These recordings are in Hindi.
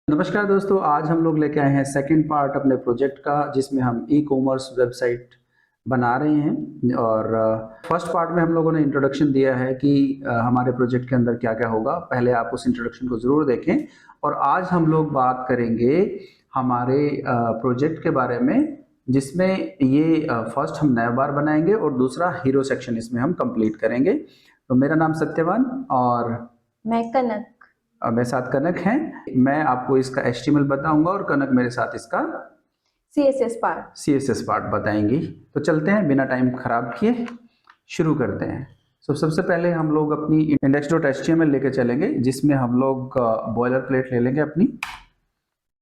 नमस्कार दोस्तों, आज हम लोग लेके आए हैं सेकंड पार्ट अपने प्रोजेक्ट का, जिसमें हम ई कॉमर्स वेबसाइट बना रहे हैं। और फर्स्ट पार्ट में हम लोगों ने इंट्रोडक्शन दिया है कि हमारे प्रोजेक्ट के अंदर क्या क्या होगा। पहले आप उस इंट्रोडक्शन को ज़रूर देखें। और आज हम लोग बात करेंगे हमारे प्रोजेक्ट के बारे में, जिसमें ये फर्स्ट हम नया बार बनाएंगे और दूसरा हीरो सेक्शन इसमें हम कंप्लीट करेंगे। तो मेरा नाम सत्यवान और मैं कनक। मेरे साथ कनक हैं। मैं आपको इसका HTML बताऊंगा और कनक मेरे साथ इसका CSS पार्ट बताएंगी। तो चलते हैं, बिना टाइम खराब किए शुरू करते हैं। सबसे पहले हम लोग अपनी index.html लेके चलेंगे, जिसमें हम लोग बॉयलर प्लेट ले लेंगे अपनी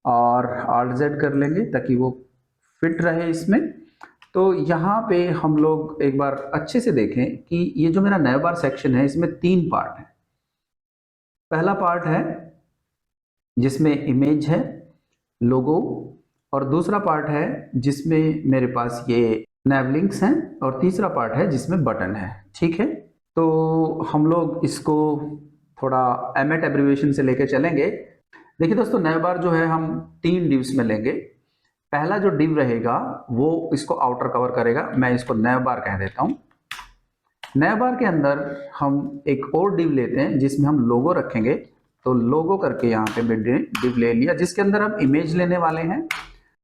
और Alt Z कर लेंगे ताकि वो फिट रहे इसमें। तो यहाँ पे हम लोग एक बार अच्छे से देखें कि ये जो मेरा नया बार सेक्शन है, इसमें 3 पार्ट है। पहला पार्ट है जिसमें इमेज है, लोगो, और दूसरा पार्ट है जिसमें मेरे पास ये नैव लिंक्स हैं, और तीसरा पार्ट है जिसमें बटन है। ठीक है, तो हम लोग इसको थोड़ा एमएट एब्रिविएशन से लेके चलेंगे। देखिए दोस्तों, नया बार जो है हम 3 डिव्स में लेंगे। पहला जो डिव रहेगा वो इसको आउटर कवर करेगा, मैं इसको नया बार कह देता हूँ। नया बार के अंदर हम एक और डिव लेते हैं जिसमें हम लोगो रखेंगे। तो लोगो करके यहाँ पे मैं डिव ले लिया, जिसके अंदर हम इमेज लेने वाले हैं।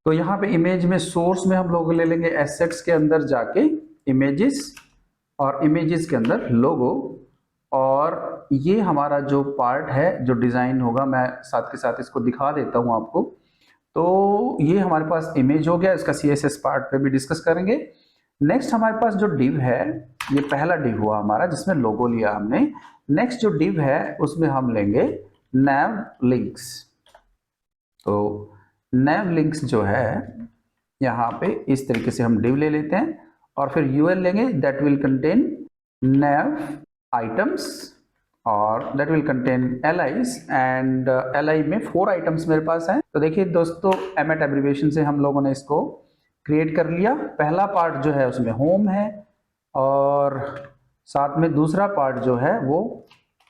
तो यहाँ पे इमेज में सोर्स में हम लोग ले लेंगे एसेट्स के अंदर जाके इमेजेस, और इमेजेस के अंदर लोगो। और ये हमारा जो पार्ट है, जो डिजाइन होगा, मैं साथ के साथ इसको दिखा देता हूँ आपको। तो ये हमारे पास इमेज हो गया, इसका CSS पार्ट पे भी डिस्कस करेंगे। नेक्स्ट हमारे पास जो डिव है, ये पहला डिव हुआ हमारा जिसमें लोगो लिया हमने। नेक्स्ट जो डिव है उसमें हम लेंगे नैव लिंक्स। तो नैव लिंक्स जो है यहाँ पे इस तरीके से हम डिव ले लेते हैं, और फिर UL लेंगे that will contain nav items, और that will contain LIs, and LI में 4 आइटम्स मेरे पास हैं। तो देखिए दोस्तों, एमएट एब्रिविएशन से हम लोगों ने इसको क्रिएट कर लिया। पहला पार्ट जो है उसमें होम है, और साथ में दूसरा पार्ट जो है वो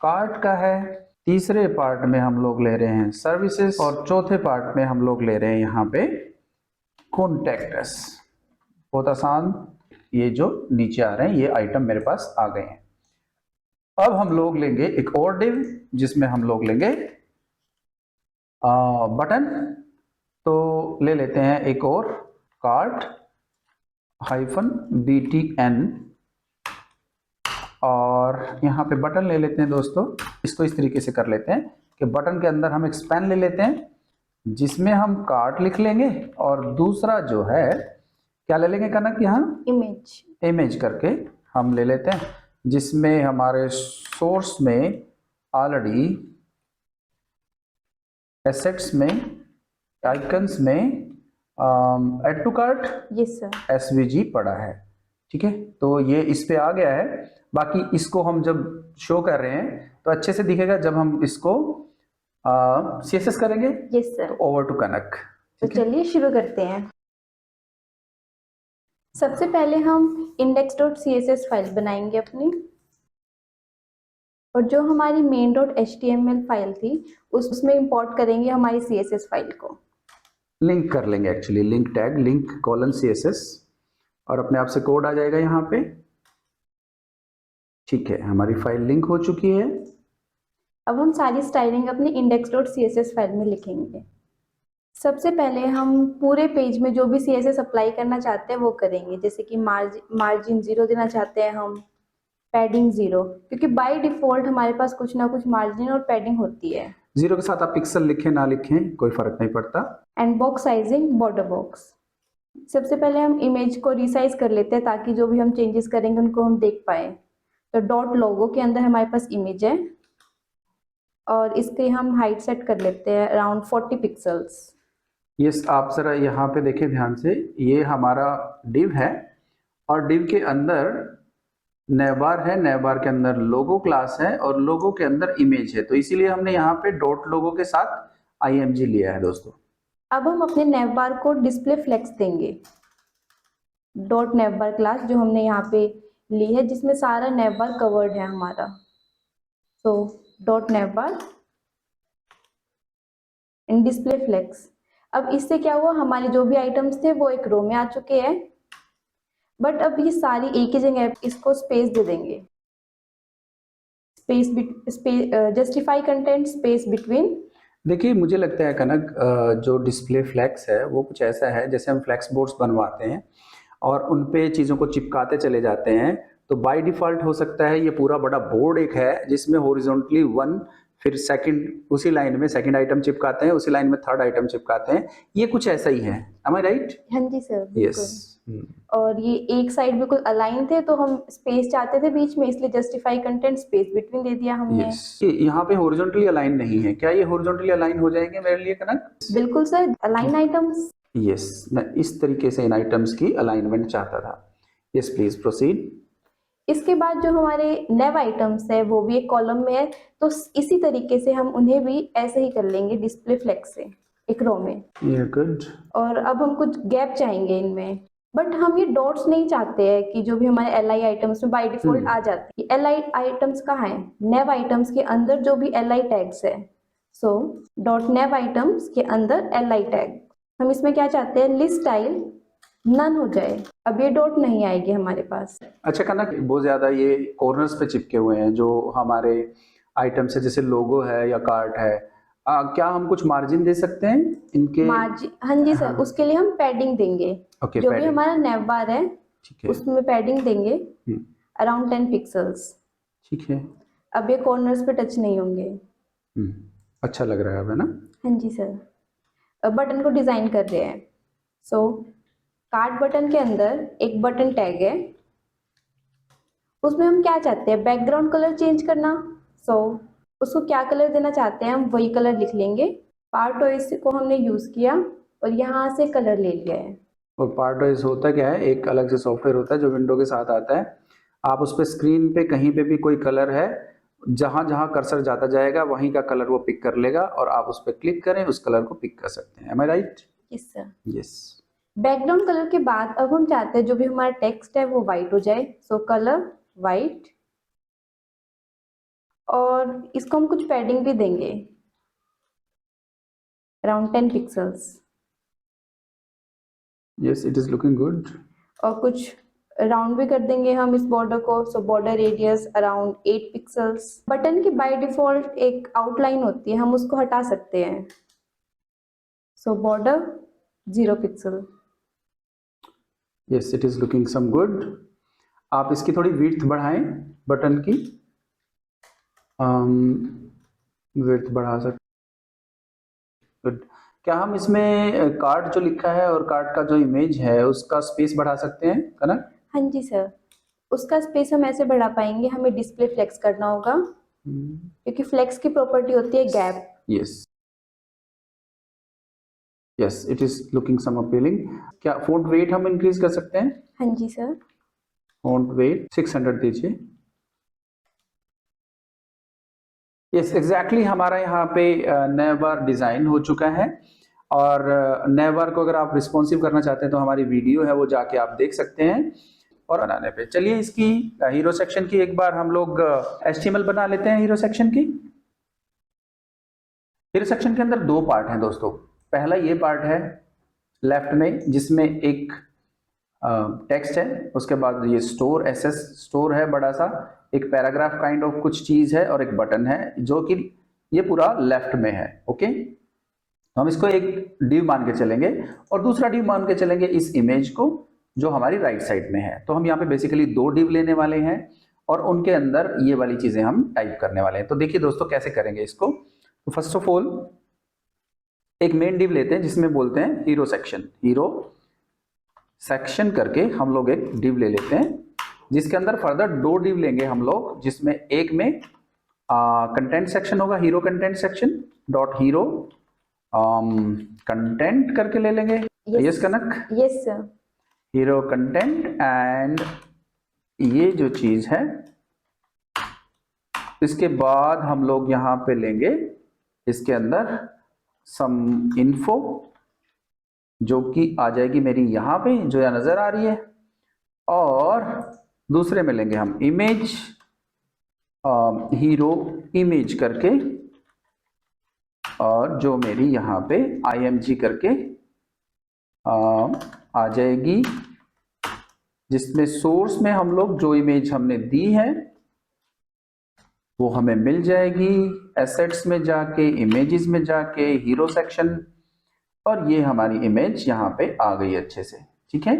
कार्ट का है। तीसरे पार्ट में हम लोग ले रहे हैं सर्विसेज, और चौथे पार्ट में हम लोग ले रहे हैं यहाँ पे कॉन्टैक्ट अस। बहुत आसान, ये जो नीचे आ रहे हैं ये आइटम मेरे पास आ गए हैं। अब हम लोग लेंगे एक और डिव जिसमें हम लोग लेंगे बटन। तो ले लेते हैं एक और कार्ट -BTN, और यहाँ पे बटन ले लेते हैं दोस्तों। इसको इस तरीके से कर लेते हैं कि बटन के अंदर हम एक स्पैन ले लेते हैं जिसमें हम कार्ट लिख लेंगे, और दूसरा जो है क्या ले लेंगे कनक, यहाँ इमेज करके हम ले लेते हैं, जिसमें हमारे सोर्स में ऑलरेडी एसेट्स में आइकन्स में ऐड टू कार्ट SVG पड़ा है। ठीक है, तो ये इस पे आ गया है। बाकी इसको हम जब शो कर रहे हैं तो अच्छे से दिखेगा जब हम इसको CSS करेंगे। Yes sir. तो ओवर टू कनक। तो चलिए शुरू करते हैं। सबसे पहले हम index.css फाइल बनाएंगे अपनी, और जो हमारी main.html फाइल थी उसमें इंपोर्ट करेंगे हमारी CSS फाइल को। लिंक कर लेंगे, एक्चुअली लिंक टैग link:CSS, और अपने आप से कोड आ जाएगा यहाँ पे। ठीक है, हमारी फाइल लिंक हो चुकी है। अब हम सारी स्टाइलिंग अपनी index.css फाइल में लिखेंगे। सबसे पहले हम पूरे पेज में जो भी CSS अप्लाई करना चाहते हैं वो करेंगे, जैसे कि मार्जिन 0 देना चाहते हैं हम, पैडिंग 0, क्योंकि बाय डिफॉल्ट हमारे पास कुछ ना कुछ मार्जिन और पैडिंग होती है। 0 के साथ आप पिक्सल लिखें ना लिखें कोई फर्क नहीं पड़ता। And box sizing border box. सबसे पहले हम इमेज को रिसाइज कर लेते हैं ताकि जो भी हम चेंजेस करेंगे उनको हम देख पाए। तो डॉट लोगो के अंदर हमारे पास इमेज है, और इसके हम हाइट सेट कर लेते हैं अराउंड 40 पिक्सल्स। यस, आप जरा यहाँ पे देखें ध्यान से, ये हमारा डिव है, और डिव के अंदर नैबार है, नैबार के अंदर लोगो क्लास है, और लोगो के अंदर इमेज है। तो इसीलिए हमने यहाँ पे डॉट लोगो के साथ IMG लिया है दोस्तों। अब हम अपने नैवबार को डिस्प्ले फ्लेक्स देंगे। डॉट नैवबार क्लास जो हमने यहाँ पे ली है, जिसमें सारा नैवबार कवर्ड है हमारा। तो डॉट नैवबार इन डिस्प्ले फ्लेक्स। अब इससे क्या हुआ, हमारे जो भी आइटम्स थे वो एक रो में आ चुके हैं, बट अब ये सारी एक ही जगह, इसको स्पेस दे देंगे, जस्टिफाई कंटेंट स्पेस बिटवीन। देखिए मुझे लगता है कनक, जो डिस्प्ले फ्लैक्स है वो कुछ ऐसा है जैसे हम फ्लैक्स बोर्ड्स बनवाते हैं और उन पे चीज़ों को चिपकाते चले जाते हैं, तो बाय डिफ़ॉल्ट हो सकता है ये पूरा बड़ा बोर्ड एक है जिसमें हॉरिजॉन्टली वन, फिर सेकंड, उसी लाइन में सेकंड आइटम चिपकाते हैं, उसी लाइन में थर्ड आइटम चिपकाते हैं, ये कुछ ऐसा ही है। M I right? हाँ जी सर, यस। और ये एक साइड बिल्कुल अलाइन थे, तो हम स्पेस चाहते थे बीच में, इसलिए जस्टिफाई कंटेंट स्पेस बिटवीन दे दिया हमने। यस, यहाँ पे हॉरिजॉन्टली अलाइन नहीं है, क्या ये हॉरिजॉन्टली अलाइन हो जाएंगे मेरे लिए कनक? बिल्कुल सर, अलाइन आइटम्स। यस, मैं इस तरीके से इन आइटम्स की अलाइनमेंट चाहता था। Yes please proceed. इसके बाद जो हमारे नेव आइटम्स है वो भी एक कॉलम में है, तो इसी तरीके से हम उन्हें भी ऐसे ही कर लेंगे डिस्प्ले फ्लेक्स से, एक रो में। गुड। और अब हम कुछ गैप चाहेंगे इनमें, बट हम ये डॉट्स नहीं चाहते हैं कि जो भी हमारे एल आई आइटम्स में बाय डिफॉल्ट आ जाती है। एल आई आइटम्स कहाँ है? नेव आइटम्स के अंदर जो भी एल आई टैग्स है, सो डॉट नेव आइटम्स के अंदर एल आई टैग। हम इसमें क्या चाहते हैं, लिस्ट स्टाइल नन हो जाए, अब ये डॉट नहीं आएगी हमारे पास। अच्छा कनक, बहुत ज्यादा ये कॉर्नर्स पे चिपके हुए हैं जो हमारे आइटम से, जैसे लोगो है या कार्ट है, क्या हम कुछ मार्जिन दे सकते हैं इनके? मार्जिन, हाँ जी सर, उसके लिए हम पैडिंग देंगे। ओके, जो भी पैडिंग। हमारा नेव बार है, ठीक है, उसमें पैडिंग देंगे अराउंड 10 पिक्सल्स। ठीक है। अब ये कॉर्नर्स पे टच नहीं होंगे। अच्छा लग रहा है अब, है ना? हाँ जी सर। अब बटन को डिजाइन कर रहे हैं, सो कार्ड बटन के अंदर एक बटन टैग है, उसमें हम क्या चाहते हैं, बैकग्राउंड कलर चेंज करना। सो उसको क्या कलर देना चाहते हैं हम वही कलर लिख लेंगे। पार्ट ऑइस को हमने यूज किया और यहाँ से कलर ले लिया है। और पार्ट वाइज होता क्या है, एक अलग से सॉफ्टवेयर होता है जो विंडो के साथ आता है। आप उस पर स्क्रीन पे कहीं पे भी कोई कलर है, जहां जहां कर्सर जाता जाएगा वहीं का कलर वो पिक कर लेगा और आप उस पर क्लिक करें, उस कलर को पिक कर सकते हैं। Am I right? Yes sir. Yes. Background colour के बाद अब हम चाहते हैं जो भी हमारा टेक्स्ट है वो वाइट हो जाए, सो कलर वाइट। और इसको हम कुछ पैडिंग भी देंगे around 10 pixels. Yes, it is looking good. और कुछ राउंड भी कर देंगे हम इस बॉर्डर को, so border radius around 8 pixels. Button की बाय डिफॉल्ट एक आउटलाइन होती है, हम उसको हटा सकते हैं, so border 0 pixel. Yes, it is looking some good. आप इसकी थोड़ी विड्थ बढ़ाएं, बटन की विड्थ बढ़ा सकते। गुड। क्या हम इसमें कार्ड जो लिखा है और कार्ड का जो इमेज है उसका स्पेस बढ़ा सकते हैं कनक? हाँ जी सर, उसका स्पेस हम ऐसे बढ़ा पाएंगे, हमें डिस्प्ले फ्लेक्स करना होगा, क्योंकि फ्लेक्स की प्रॉपर्टी होती है gap. Yes, yes, it is looking some appealing. क्या फॉन्ट वेट हम इंक्रीज कर सकते हैं? हाँ जी सर। फॉन्ट वेट 600 दीजिए। यस, एग्जैक्टली हमारा यहाँ पे नया बार डिज़ाइन हो चुका है। और नए बार को अगर आप रिस्पॉन्सिव करना चाहते हैं तो हमारी वीडियो है वो जाके आप देख सकते हैं। और बनाने पे चलिए इसकी हीरो सेक्शन की एक बार हम लोग HTML बना लेते हैं। हीरो सेक्शन की, हीरो सेक्शन के अंदर दो पार्ट हैं दोस्तों। पहला ये पार्ट है लेफ्ट में जिसमें एक टेक्स्ट है, उसके बाद ये स्टोर SS स्टोर है बड़ा सा, एक पैराग्राफ काइंड ऑफ कुछ चीज है और एक बटन है जो कि ये पूरा लेफ्ट में है। ओके, तो हम इसको एक डिव मान के चलेंगे और दूसरा डिव मान के चलेंगे इस इमेज को जो हमारी राइट साइड में है। तो हम यहाँ पे बेसिकली दो डिव लेने वाले हैं और उनके अंदर ये वाली चीजें हम टाइप करने वाले हैं। तो देखिए दोस्तों कैसे करेंगे इसको। तो फर्स्ट ऑफ ऑल एक मेन डिव लेते हैं जिसमें बोलते हैं हीरो सेक्शन। हीरो सेक्शन करके हम लोग एक डिव ले लेते हैं जिसके अंदर फर्दर दो डिव लेंगे हम लोग, जिसमें एक में कंटेंट सेक्शन होगा, hero content section dot hero content करके ले लेंगे। Yes Kanak? Yes sir. Hero content and ये जो चीज है इसके बाद हम लोग यहां पे लेंगे इसके अंदर सम इन्फो जो कि आ जाएगी मेरी यहां पे जो यहां नजर आ रही है, और दूसरे में लेंगे हम इमेज, हीरो इमेज करके और जो मेरी यहाँ पे img करके आ जाएगी, जिसमें सोर्स में हम लोग जो इमेज हमने दी है वो हमें मिल जाएगी। एसेट्स में जाके, इमेजेस में जाके, हीरो सेक्शन, और ये हमारी इमेज यहाँ पे आ गई अच्छे से। ठीक है,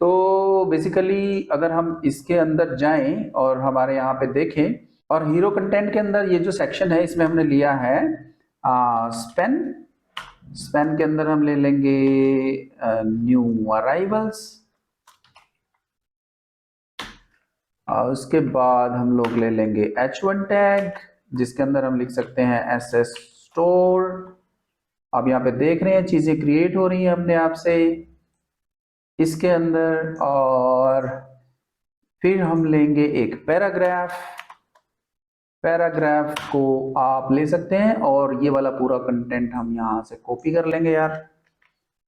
तो बेसिकली अगर हम इसके अंदर जाएं और हमारे यहाँ पे देखें, और हीरो कंटेंट के अंदर ये जो सेक्शन है इसमें हमने लिया है स्पेन। स्पेन के अंदर हम ले लेंगे न्यू अराइवल्स, और उसके बाद हम लोग ले लेंगे H1 टैग, जिसके अंदर हम लिख सकते हैं SS स्टोर। आप यहाँ पे देख रहे हैं चीजें क्रिएट हो रही हैं अपने आप से इसके अंदर। और फिर हम लेंगे एक पैराग्राफ। पैराग्राफ को आप ले सकते हैं और ये वाला पूरा कंटेंट हम यहाँ से कॉपी कर लेंगे यार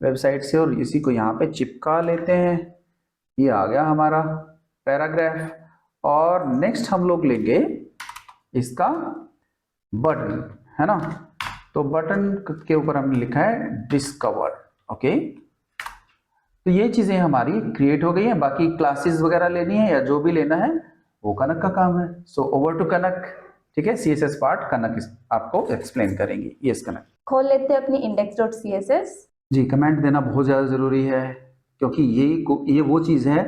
वेबसाइट से, और इसी को यहाँ पे चिपका लेते हैं। ये आ गया हमारा पैराग्राफ। और नेक्स्ट हम लोग लेंगे इसका बटन, है ना। तो बटन के ऊपर हमने लिखा है डिस्कवर। ओके, तो ये चीजें हमारी क्रिएट हो गई हैं। बाकी क्लासेस वगैरह लेनी है या जो भी लेना है वो कनक का काम है। सो ओवर टू कनक। ठीक है, CSS पार्ट कनक आपको एक्सप्लेन करेंगी। यस कनक। खोल लेते हैं अपनी index.css। जी, कमेंट देना बहुत ज़्यादा ज़रूरी है, क्योंकि ये वो चीज़ है,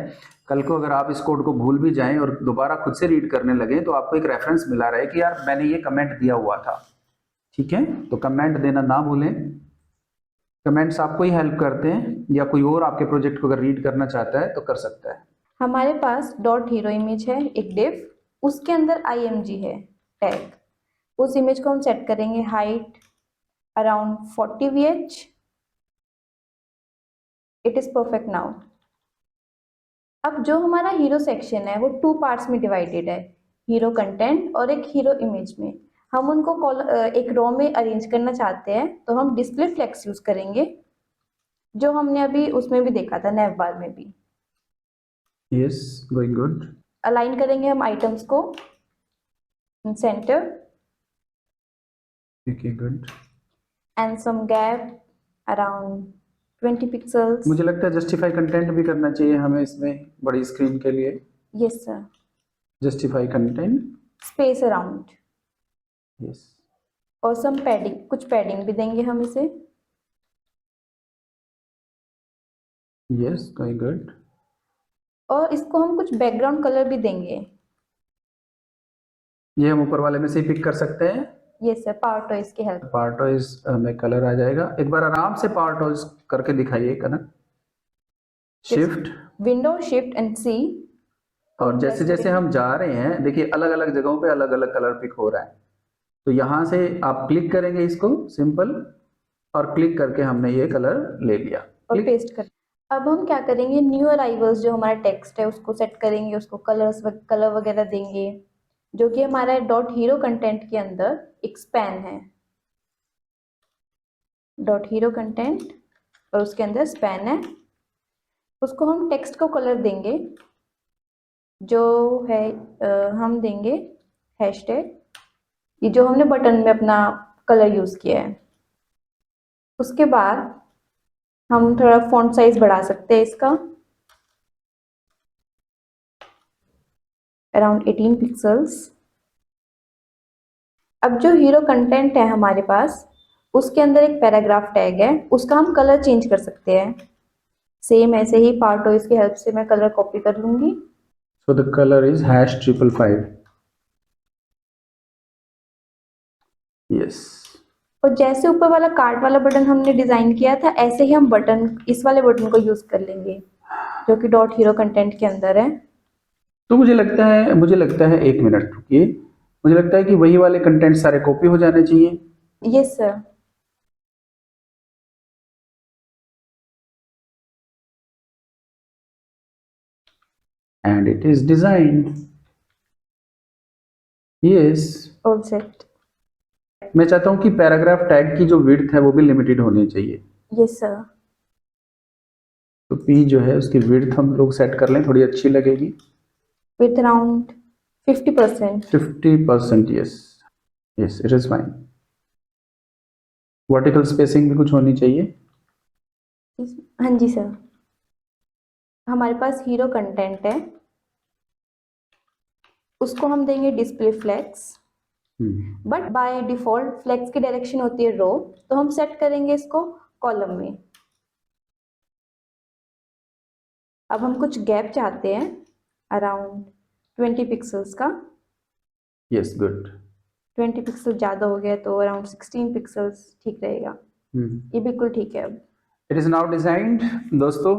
कल को अगर आप इस कोड को भूल भी जाएं और दोबारा खुद से रीड करने लगे तो आपको एक रेफरेंस मिला रहे कि यार मैंने ये कमेंट दिया हुआ था। ठीक है, तो कमेंट देना ना भूलें। कमेंट्स आपको ही हेल्प करते हैं, या कोई और आपके प्रोजेक्ट को अगर रीड करना चाहता है तो कर सकता है। हमारे पास डॉट हीरो इमेज है, एक डिव, उसके अंदर img है टैग। उस इमेज को हम सेट करेंगे height around 40 VH। It is perfect now. अब जो हमारा हीरो सेक्शन है वो 2 पार्ट्स में डिवाइडेड है, हीरो कंटेंट और एक हीरो इमेज में। हम उनको एक रो में अरेंज करना चाहते हैं तो हम डिस्प्ले फ्लेक्स यूज करेंगे, जो हमने अभी उसमें भी देखा था, नैव बार में भी। Yes, going good. अलाइन करेंगे हम आइटम्स को in centre okay, good. And some gap around 20 pixels. मुझे लगता है जस्टिफाई कंटेंट भी करना चाहिए हमें इसमें, बड़ी स्क्रीन के लिए। Yes sir. Justify content, space around. Yes. और सम पैडिंग, कुछ पैडिंग भी देंगे हम इसे। Yes, going good. और इसको हम कुछ बैकग्राउंड कलर भी देंगे। ये हम ऊपर वाले में से ही पिक कर सकते हैं। यस सर, पावर टॉइज की हेल्प। पावर टॉइज में कलर आ जाएगा। एक बार आराम से पावर टॉइज करके दिखाइए कनक। शिफ्ट, विंडो शिफ्ट एंड सी। और जैसे जैसे हम जा रहे हैं देखिए अलग अलग जगहों पे अलग अलग कलर पिक हो रहा है। तो यहाँ से आप क्लिक करेंगे इसको सिंपल, और क्लिक करके हमने ये कलर ले लिया और पेस्ट कर। अब हम क्या करेंगे, न्यू अराइवल्स जो हमारा टेक्स्ट है उसको सेट करेंगे, उसको कलर वगैरह देंगे, जो कि हमारा डॉट हीरो कंटेंट के अंदर एक स्पैन है। डॉट हीरो कंटेंट और उसके अंदर स्पैन है, उसको हम टेक्स्ट को कलर देंगे, जो है हम देंगे हैशटैग, ये जो हमने बटन में अपना कलर यूज किया है। उसके बाद हम थोड़ा फॉन्ट साइज बढ़ा सकते हैं इसका, अराउंड 18 पिक्सल्स। अब जो हीरो कंटेंट है हमारे पास, उसके अंदर एक पैराग्राफ टैग है, उसका हम कलर चेंज कर सकते हैं। सेम ऐसे ही पावर टॉइज की हेल्प से मैं कलर कॉपी कर लूंगी। So the colour is #555। Yes. और जैसे ऊपर वाला कार्ड वाला बटन हमने डिजाइन किया था, ऐसे ही हम बटन, इस वाले बटन को यूज कर लेंगे, जो कि डॉट हीरो कंटेंट के अंदर है। तो मुझे लगता है 1 मिनट रुकिए, मुझे लगता है कि वही वाले कंटेंट सारे कॉपी हो जाने चाहिए। Yes sir. And it is designed. Yes, all set. मैं चाहता हूं कि पैराग्राफ टैग की जो विड्थ है वो भी लिमिटेड होनी चाहिए। Yes sir. तो P जो है उसकी विड्थ हम लोग सेट कर लें, थोड़ी अच्छी लगेगी। With around 50%। 50%, yes. Yes, it is fine. Vertical spacing भी कुछ होनी चाहिए। हाँ जी सर, हमारे पास हीरो कंटेंट है, उसको हम देंगे display flex, but by default flex की डायरेक्शन होती है रो, तो हम सेट करेंगे इसको कॉलम में। अब हम कुछ गैप चाहते हैं अराउंड 20 पिक्सल्स का। Yes, good. 20 पिक्सल ज़्यादा हो गया तो अराउंड 16 पिक्सल्स ठीक रहेगा। ये बिल्कुल ठीक है। अब इट इज़ नाउ डिजाइंड। दोस्तों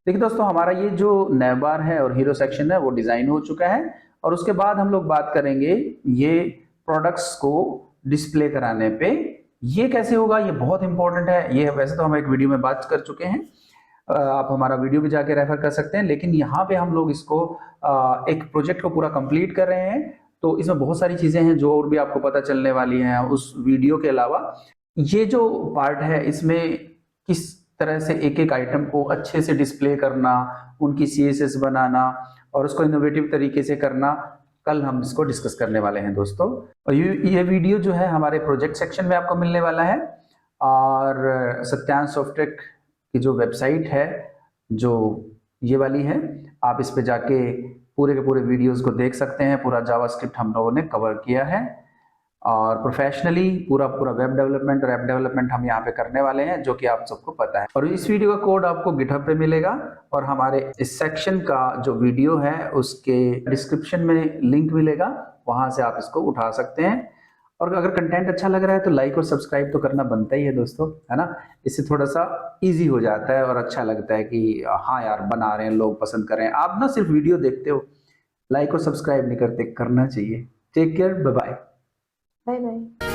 देखिए दोस्तों, हमारा ये जो नैवबार है और हीरो सेक्शन है वो डिज़ाइन हो चुका है, और उसके बाद हम लोग बात करेंगे ये प्रोडक्ट्स को डिस्प्ले कराने पे। ये कैसे होगा, ये बहुत इंपॉर्टेंट है। ये वैसे तो हम एक वीडियो में बात कर चुके हैं, आप हमारा वीडियो भी जाके रेफर कर सकते हैं, लेकिन यहाँ पे हम लोग इसको एक प्रोजेक्ट को पूरा कंप्लीट कर रहे हैं, तो इसमें बहुत सारी चीज़ें हैं जो और भी आपको पता चलने वाली हैं उस वीडियो के अलावा। ये जो पार्ट है इसमें किस तरह से एक एक आइटम को अच्छे से डिस्प्ले करना, उनकी CSS बनाना और उसको इनोवेटिव तरीके से करना, कल हम इसको डिस्कस करने वाले हैं दोस्तों। और ये वीडियो जो है हमारे प्रोजेक्ट सेक्शन में आपको मिलने वाला है, और सत्यांश सॉफ्टटेक की जो वेबसाइट है जो ये वाली है, आप इस पे जाके पूरे के पूरे वीडियोस को देख सकते हैं। पूरा जावास्क्रिप्ट हम लोगों ने कवर किया है, और प्रोफेशनली पूरा वेब डेवलपमेंट और ऐप डेवलपमेंट हम यहाँ पे करने वाले हैं, जो कि आप सबको पता है। और इस वीडियो का कोड आपको गिटहब पे मिलेगा, और हमारे इस सेक्शन का जो वीडियो है उसके डिस्क्रिप्शन में लिंक मिलेगा, वहां से आप इसको उठा सकते हैं। और अगर कंटेंट अच्छा लग रहा है तो लाइक और सब्सक्राइब तो करना बनता ही है दोस्तों, है ना। इससे थोड़ा सा इजी हो जाता है और अच्छा लगता है कि हाँ यार बना रहे हैं, लोग पसंद कर रहे हैं। आप ना सिर्फ वीडियो देखते हो, लाइक और सब्सक्राइब नहीं करते, करना चाहिए। Take care, bye bye. Bye bye.